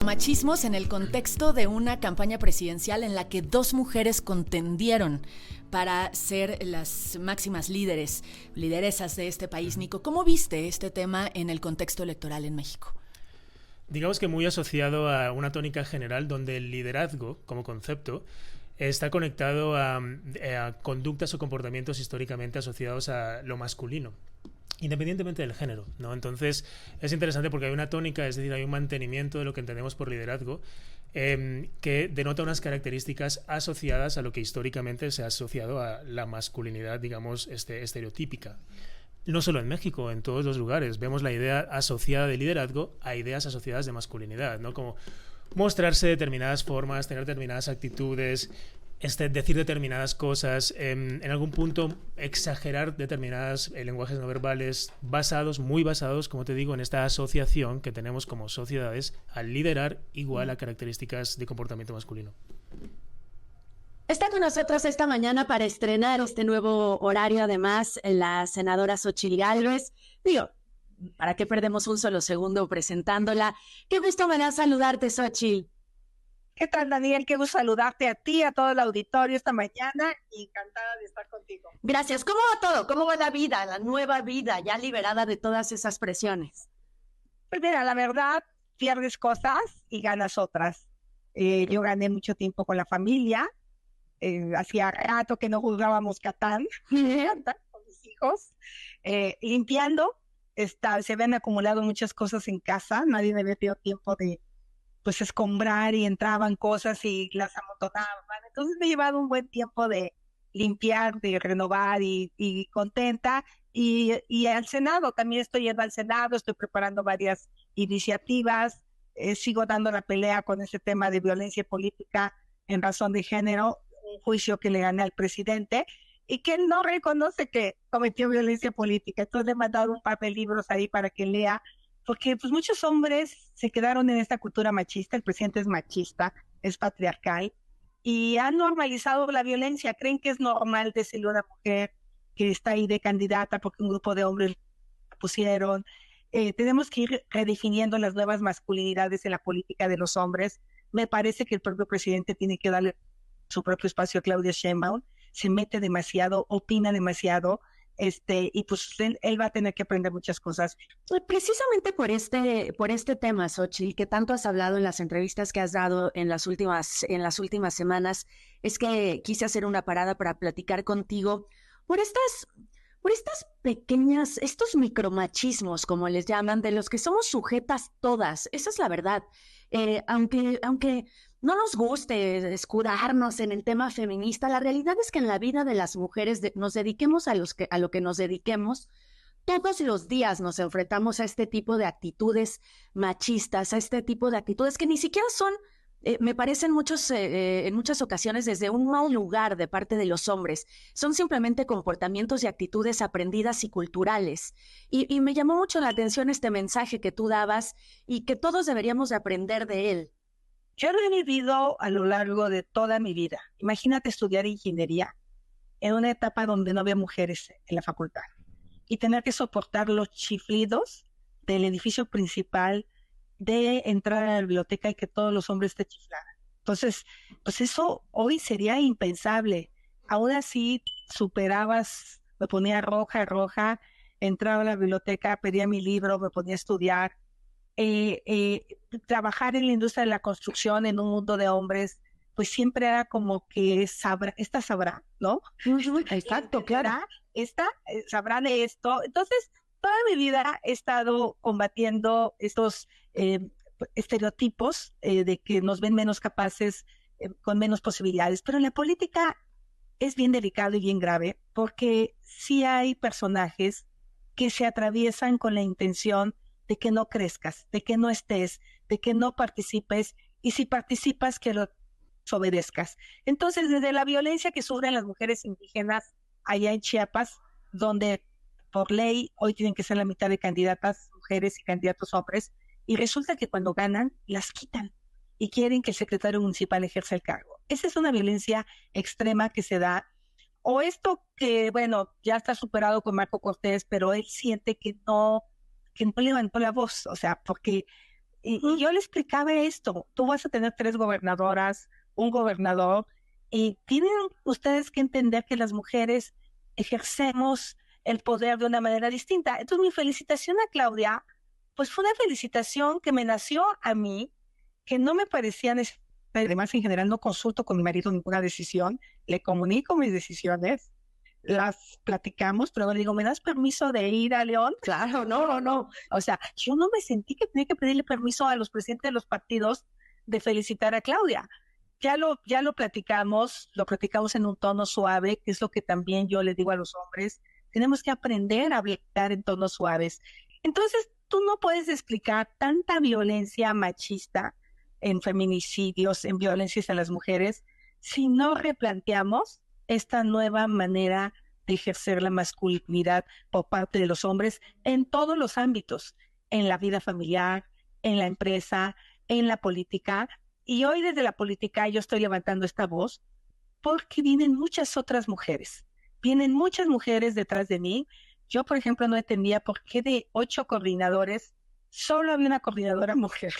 Machismos en el contexto de una campaña presidencial en la que dos mujeres contendieron para ser las máximas lideresas de este país. Nico, ¿cómo viste este tema en el contexto electoral en México? Digamos que muy asociado a una tónica general donde el liderazgo, como concepto, está conectado a conductas o comportamientos históricamente asociados a lo masculino, independientemente del género, ¿no? Entonces es interesante porque hay una tónica, es decir, hay un mantenimiento de lo que entendemos por liderazgo que denota unas características asociadas a lo que históricamente se ha asociado a la masculinidad, digamos, estereotípica. No solo en México, en todos los lugares vemos la idea asociada de liderazgo a ideas asociadas de masculinidad, ¿no? Como mostrarse de determinadas formas, tener determinadas actitudes, decir determinadas cosas, en algún punto exagerar determinados lenguajes no verbales muy basados, como te digo, en esta asociación que tenemos como sociedades al liderar igual a características de comportamiento masculino. Está con nosotros esta mañana para estrenar este nuevo horario, además, la senadora Xóchitl Gálvez. Digo, ¿para qué perdemos un solo segundo presentándola? Qué gusto me da saludarte, Xóchitl. ¿Qué tal, Daniel? Qué gusto saludarte a ti, a todo el auditorio esta mañana y encantada de estar contigo. Gracias. ¿Cómo va todo? ¿Cómo va la vida, la nueva vida, ya liberada de todas esas presiones? Pues mira, la verdad, pierdes cosas y ganas otras. Yo gané mucho tiempo con la familia. Hacía rato que no jugábamos Catán con mis hijos. Limpiando, se habían acumulado muchas cosas en casa. Nadie me había tenido tiempo de escombrar y entraban cosas y las amontonaban. Entonces me he llevado un buen tiempo de limpiar, de renovar y contenta. Y al Senado, también estoy yendo al Senado, estoy preparando varias iniciativas, sigo dando la pelea con ese tema de violencia política en razón de género, un juicio que le gané al presidente y que él no reconoce que cometió violencia política. Entonces le he mandado un par de libros ahí para que lea, porque pues muchos hombres se quedaron en esta cultura machista. El presidente es machista, es patriarcal y han normalizado la violencia. Creen que es normal decirle a una mujer que está ahí de candidata porque un grupo de hombres la pusieron. Tenemos que ir redefiniendo las nuevas masculinidades en la política de los hombres. Me parece que el propio presidente tiene que darle su propio espacio a Claudia Sheinbaum. Se mete demasiado, opina demasiado. Y pues él va a tener que aprender muchas cosas. Precisamente por este tema, Xóchitl, que tanto has hablado en las entrevistas que has dado en las últimas semanas, es que quise hacer una parada para platicar contigo por estas pequeñas, estos micromachismos, como les llaman, de los que somos sujetas todas. Esa es la verdad. Aunque no nos guste escudarnos en el tema feminista, la realidad es que en la vida de las mujeres, nos dediquemos a lo que nos dediquemos, todos los días nos enfrentamos a este tipo de actitudes machistas, a este tipo de actitudes que ni siquiera son, me parece en muchas ocasiones desde un mal lugar de parte de los hombres. Son simplemente comportamientos y actitudes aprendidas y culturales. Y me llamó mucho la atención este mensaje que tú dabas y que todos deberíamos de aprender de él. Yo lo he vivido a lo largo de toda mi vida. Imagínate estudiar ingeniería en una etapa donde no había mujeres en la facultad y tener que soportar los chiflidos del edificio principal, de entrar a la biblioteca y que todos los hombres te chiflaran. Entonces, pues eso hoy sería impensable. Aún así, superabas, me ponía roja, entraba a la biblioteca, pedía mi libro, me ponía a estudiar. Trabajar en la industria de la construcción en un mundo de hombres, pues siempre era como que esta sabrá, ¿no? Exacto, claro. Esta sabrá de esto. Entonces, toda mi vida he estado combatiendo estos estereotipos de que nos ven menos capaces, con menos posibilidades. Pero en la política es bien delicado y bien grave, porque sí hay personajes que se atraviesan con la intención de que no crezcas, de que no estés, de que no participes, y si participas, que lo obedezcas. Entonces, desde la violencia que sufren las mujeres indígenas allá en Chiapas, donde por ley hoy tienen que ser la mitad de candidatas mujeres y candidatos hombres, y resulta que cuando ganan, las quitan y quieren que el secretario municipal ejerza el cargo. Esa es una violencia extrema que se da. O esto que, bueno, ya está superado con Marco Cortés, pero él siente que no levantó la voz, o sea, porque Y yo le explicaba esto, tú vas a tener 3 gobernadoras, un gobernador, y tienen ustedes que entender que las mujeres ejercemos el poder de una manera distinta. Entonces mi felicitación a Claudia, pues fue una felicitación que me nació a mí, que no me parecía necesaria. Además, en general no consulto con mi marido ninguna decisión, le comunico mis decisiones, las platicamos, pero le digo, ¿me das permiso de ir a León? Claro, no. O sea, yo no me sentí que tenía que pedirle permiso a los presidentes de los partidos de felicitar a Claudia. Ya lo platicamos en un tono suave, que es lo que también yo le digo a los hombres. Tenemos que aprender a hablar en tonos suaves. Entonces, tú no puedes explicar tanta violencia machista en feminicidios, en violencias a las mujeres, si no replanteamos esta nueva manera de ejercer la masculinidad por parte de los hombres en todos los ámbitos, en la vida familiar, en la empresa, en la política. Y hoy desde la política yo estoy levantando esta voz porque vienen muchas otras mujeres. Vienen muchas mujeres detrás de mí. Yo, por ejemplo, no entendía por qué de 8 coordinadores solo había una coordinadora mujer.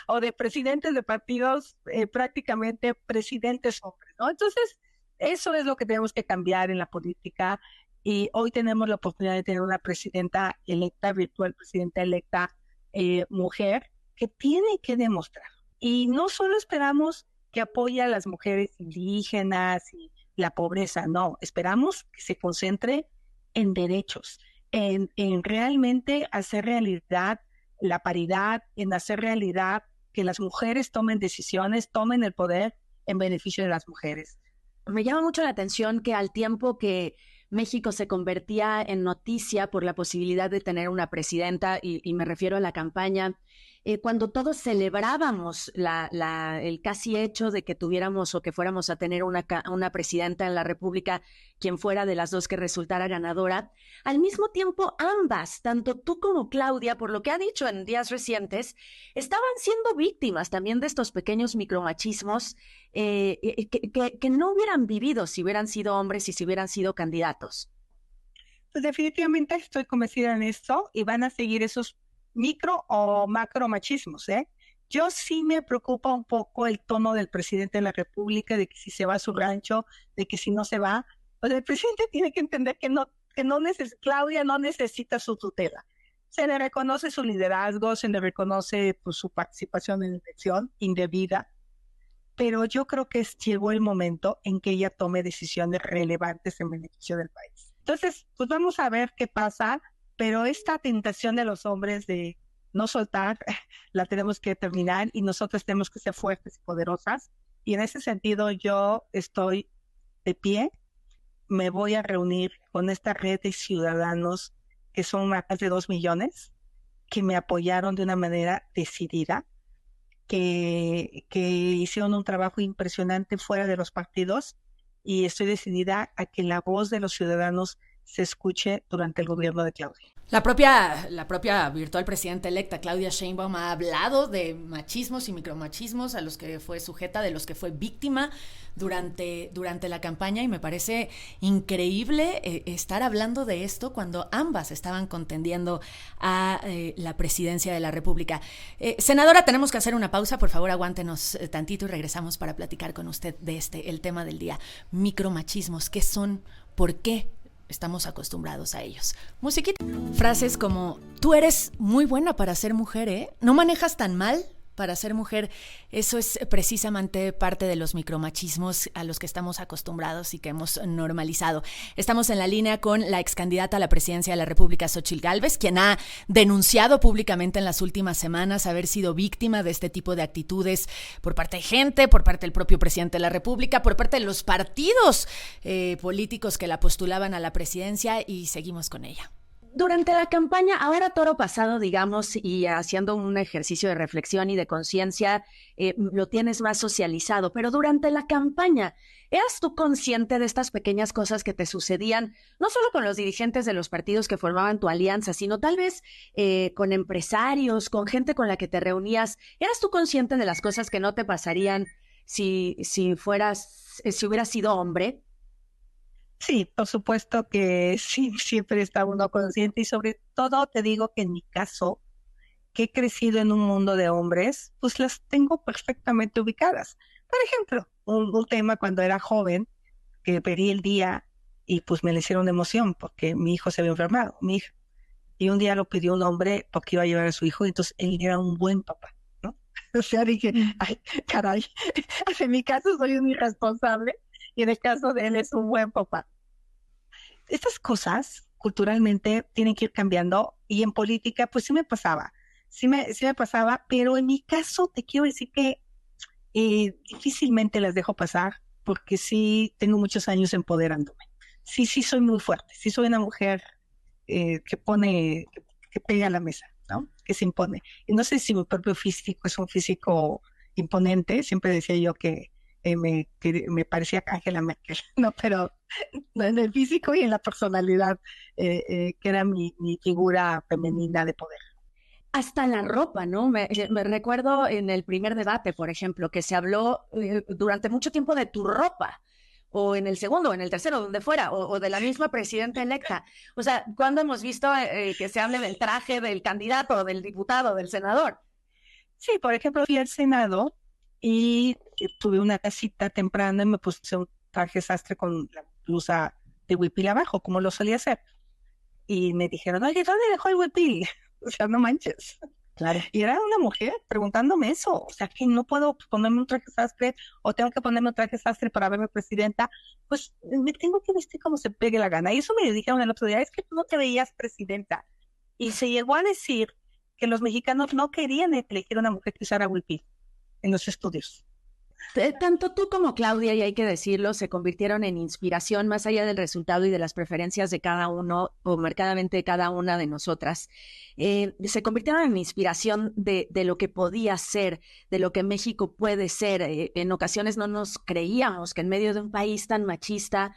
O de presidentes de partidos, prácticamente presidentes hombres, ¿no? Entonces, eso es lo que tenemos que cambiar en la política. Y hoy tenemos la oportunidad de tener una presidenta electa, virtual presidenta electa, mujer, que tiene que demostrar. Y no solo esperamos que apoye a las mujeres indígenas y la pobreza, no, esperamos que se concentre en derechos, en realmente hacer realidad la paridad, en hacer realidad que las mujeres tomen decisiones, tomen el poder en beneficio de las mujeres. Me llama mucho la atención que al tiempo que México se convertía en noticia por la posibilidad de tener una presidenta, y me refiero a la campaña, cuando todos celebrábamos el casi hecho de que tuviéramos o que fuéramos a tener una presidenta en la República, quien fuera de las dos que resultara ganadora, al mismo tiempo ambas, tanto tú como Claudia, por lo que ha dicho en días recientes, estaban siendo víctimas también de estos pequeños micromachismos que no hubieran vivido si hubieran sido hombres y si hubieran sido candidatos. Pues definitivamente estoy convencida en esto y van a seguir esos micro o macro machismos, ¿eh? Yo sí me preocupa un poco el tono del presidente de la República, de que si se va a su rancho, de que si no se va. Pues el presidente tiene que entender que Claudia no necesita su tutela. Se le reconoce su liderazgo, se le reconoce pues, su participación en la elección indebida, pero yo creo que llegó el momento en que ella tome decisiones relevantes en beneficio del país. Entonces, pues vamos a ver qué pasa, pero esta tentación de los hombres de no soltar, la tenemos que terminar y nosotros tenemos que ser fuertes y poderosas. Y en ese sentido yo estoy de pie, me voy a reunir con esta red de ciudadanos que son más de 2 millones, que me apoyaron de una manera decidida, que hicieron un trabajo impresionante fuera de los partidos, y estoy decidida a que la voz de los ciudadanos se escuche durante el gobierno de Claudia. La propia virtual presidenta electa, Claudia Sheinbaum, ha hablado de machismos y micromachismos a los que fue sujeta, de los que fue víctima durante la campaña, y me parece increíble estar hablando de esto cuando ambas estaban contendiendo a la presidencia de la República. Senadora, tenemos que hacer una pausa, por favor aguántenos tantito y regresamos para platicar con usted de el tema del día. Micromachismos, ¿qué son? ¿Por qué estamos acostumbrados a ellos? Musiquita. Frases como, tú eres muy buena para ser mujer, ¿eh? No manejas tan mal para ser mujer. Eso es precisamente parte de los micromachismos a los que estamos acostumbrados y que hemos normalizado. Estamos en la línea con la excandidata a la presidencia de la República, Xóchitl Gálvez, quien ha denunciado públicamente en las últimas semanas haber sido víctima de este tipo de actitudes por parte de gente, por parte del propio presidente de la República, por parte de los partidos políticos que la postulaban a la presidencia, y seguimos con ella. Durante la campaña, ahora toro pasado, digamos, y haciendo un ejercicio de reflexión y de conciencia, lo tienes más socializado, pero durante la campaña, ¿eras tú consciente de estas pequeñas cosas que te sucedían, no solo con los dirigentes de los partidos que formaban tu alianza, sino tal vez con empresarios, con gente con la que te reunías? ¿Eras tú consciente de las cosas que no te pasarían si hubieras sido hombre? Sí, por supuesto que sí, siempre está uno consciente, y sobre todo te digo que en mi caso, que he crecido en un mundo de hombres, pues las tengo perfectamente ubicadas. Por ejemplo, un tema cuando era joven, que pedí el día y pues me le hicieron de emoción porque mi hijo se había enfermado, mi hija. Y un día lo pidió un hombre porque iba a llevar a su hijo y entonces él era un buen papá, ¿no? O sea, dije, ay, caray, en mi caso soy un irresponsable y en el caso de él es un buen papá. Estas cosas culturalmente tienen que ir cambiando y en política pues sí me pasaba, pero en mi caso te quiero decir que difícilmente las dejo pasar porque sí tengo muchos años empoderándome. Sí, sí soy muy fuerte, sí soy una mujer que pega a la mesa, ¿no? Que se impone. Y no sé si mi propio físico es un físico imponente, siempre decía yo que me parecía Angela Merkel, ¿no? Pero no, en el físico y en la personalidad, que era mi figura femenina de poder. Hasta la ropa, ¿no? Me recuerdo en el primer debate, por ejemplo, que se habló durante mucho tiempo de tu ropa, o en el segundo, o en el tercero, donde fuera, o de la misma presidenta electa. O sea, ¿cuándo hemos visto que se hable del traje del candidato, del diputado, del senador? Sí, por ejemplo, fui al Senado y tuve una cita temprana y me puse un traje sastre con la blusa de huipil abajo, como lo solía hacer. Y me dijeron, oye, ¿dónde dejó el huipil? O sea, no manches. Claro. Y era una mujer preguntándome eso. O sea, que no puedo ponerme un traje sastre o tengo que ponerme un traje sastre para verme presidenta. Pues me tengo que vestir como se pegue la gana. Y eso me dijeron el otro día, es que tú no te veías presidenta. Y se llegó a decir que los mexicanos no querían elegir una mujer que usara huipil en los estudios. Tanto tú como Claudia, y hay que decirlo, se convirtieron en inspiración más allá del resultado y de las preferencias de cada uno o marcadamente de cada una de nosotras. Se convirtieron en inspiración de lo que podía ser, de lo que México puede ser. En ocasiones no nos creíamos que en medio de un país tan machista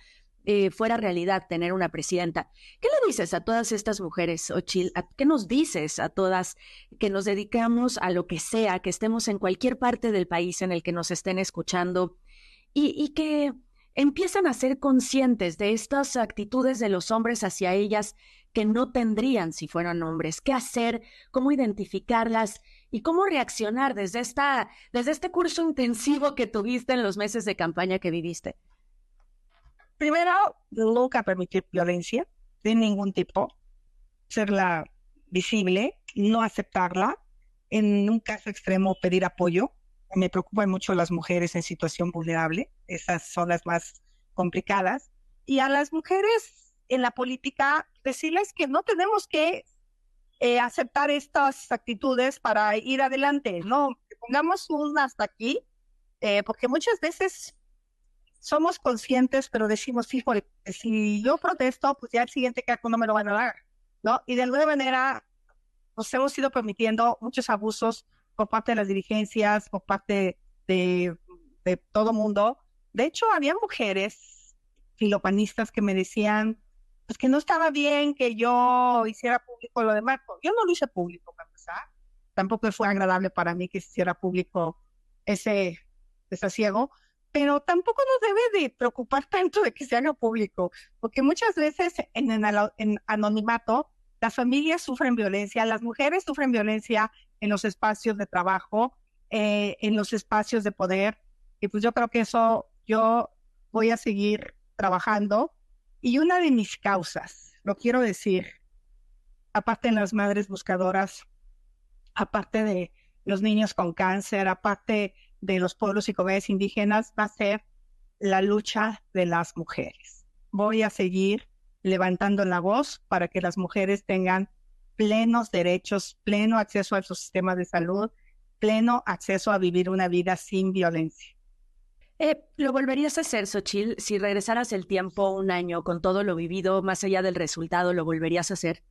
fuera realidad tener una presidenta. ¿Qué le dices a todas estas mujeres, Ochil? ¿Qué nos dices a todas que nos dedicamos a lo que sea, que estemos en cualquier parte del país en el que nos estén escuchando y que empiezan a ser conscientes de estas actitudes de los hombres hacia ellas que no tendrían si fueran hombres? ¿Qué hacer? ¿Cómo identificarlas? ¿Y cómo reaccionar desde este curso intensivo que tuviste en los meses de campaña que viviste? Primero, nunca permitir violencia de ningún tipo, hacerla visible, no aceptarla. En un caso extremo, pedir apoyo. Me preocupan mucho las mujeres en situación vulnerable, esas son las más complicadas. Y a las mujeres en la política, decirles que no tenemos que aceptar estas actitudes para ir adelante, no, que pongamos un hasta aquí, porque muchas veces somos conscientes, pero decimos, híjole, si yo protesto, pues ya el siguiente caso no me lo van a dar, ¿no? Y de alguna manera nos hemos ido permitiendo muchos abusos por parte de las dirigencias, por parte de todo mundo. De hecho, había mujeres filopanistas que me decían, pues que no estaba bien que yo hiciera público lo de Marco. Yo no lo hice público, para empezar. Tampoco fue agradable para mí que se hiciera público ese desasiego, pero tampoco nos debe de preocupar tanto de que se haga público, porque muchas veces en anonimato las familias sufren violencia, las mujeres sufren violencia en los espacios de trabajo, en los espacios de poder, y pues yo creo que eso yo voy a seguir trabajando. Y una de mis causas, lo quiero decir, aparte de las madres buscadoras, aparte de los niños con cáncer, aparte de los pueblos y comunidades indígenas, va a ser la lucha de las mujeres. Voy a seguir levantando la voz para que las mujeres tengan plenos derechos, pleno acceso a su sistema de salud, pleno acceso a vivir una vida sin violencia. ¿Lo volverías a hacer, Xochitl? Si regresaras el tiempo un año con todo lo vivido, más allá del resultado, ¿lo volverías a hacer?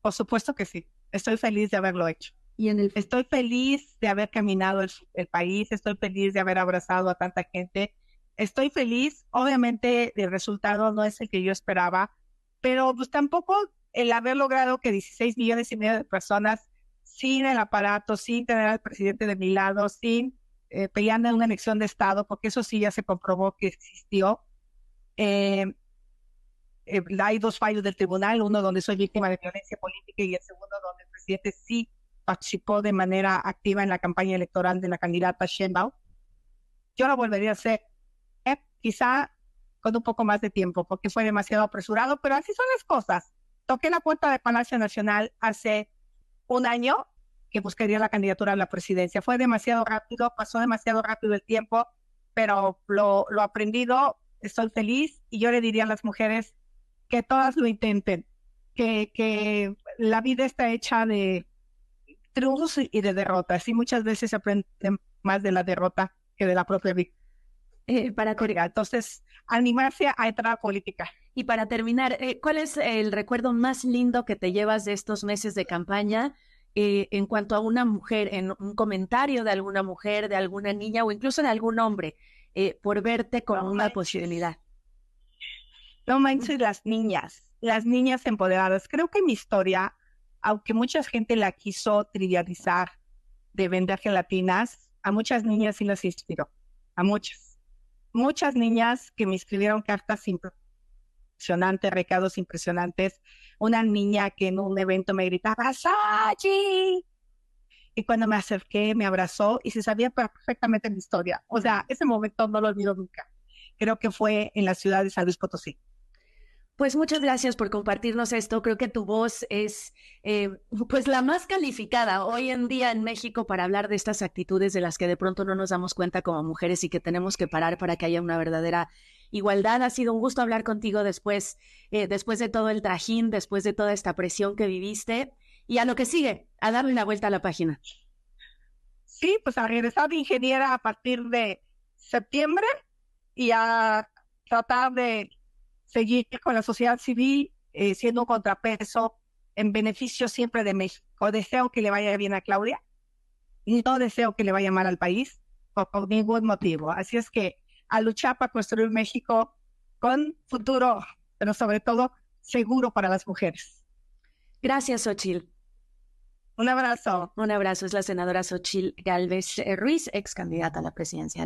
Por supuesto que sí. Estoy feliz de haberlo hecho. Estoy feliz de haber caminado el país, estoy feliz de haber abrazado a tanta gente. Estoy feliz, obviamente el resultado no es el que yo esperaba, pero pues tampoco el haber logrado que 16 millones y medio de personas sin el aparato, sin tener al presidente de mi lado, sin peleando en una elección de Estado, porque eso sí ya se comprobó que existió. Hay dos fallos del tribunal, uno donde soy víctima de violencia política y el segundo donde el presidente sí participó de manera activa en la campaña electoral de la candidata Sheinbaum. Yo lo volvería a hacer, quizá con un poco más de tiempo, porque fue demasiado apresurado, pero así son las cosas. Toqué la puerta de Palacio Nacional hace un año que buscaría la candidatura a la presidencia. Fue demasiado rápido, pasó demasiado rápido el tiempo, pero lo aprendido, estoy feliz, y yo le diría a las mujeres que todas lo intenten, que la vida está hecha de triunfos y de derrotas, y muchas veces se aprende más de la derrota que de la propia victoria. Entonces, animarse a entrar a política. Y para terminar, ¿cuál es el recuerdo más lindo que te llevas de estos meses de campaña en cuanto a una mujer, en un comentario de alguna mujer, de alguna niña o incluso de algún hombre, por verte como una posibilidad? No manches, las niñas empoderadas. Creo que mi historia, aunque mucha gente la quiso trivializar de vender gelatinas, a muchas niñas sí las inspiró, a muchas niñas que me escribieron cartas impresionantes, recados impresionantes. Una niña que en un evento me gritaba ¡Sachi! Y cuando me acerqué, me abrazó y se sabía perfectamente mi historia. O sea, ese momento no lo olvido nunca. Creo que fue en la ciudad de San Luis Potosí. Pues muchas gracias por compartirnos esto. Creo que tu voz es pues la más calificada hoy en día en México para hablar de estas actitudes de las que de pronto no nos damos cuenta como mujeres y que tenemos que parar para que haya una verdadera igualdad. Ha sido un gusto hablar contigo después de todo el trajín, después de toda esta presión que viviste, y a lo que sigue, a darle la vuelta a la página. Sí, pues a regresar de ingeniera a partir de septiembre y a tratar de seguir con la sociedad civil, siendo un contrapeso en beneficio siempre de México. Deseo que le vaya bien a Claudia y no deseo que le vaya mal al país por ningún motivo. Así es que a luchar para construir México con futuro, pero sobre todo seguro para las mujeres. Gracias, Xóchitl. Un abrazo. Un abrazo. Es la senadora Xóchitl Gálvez Ruiz, ex candidata a la presidencia.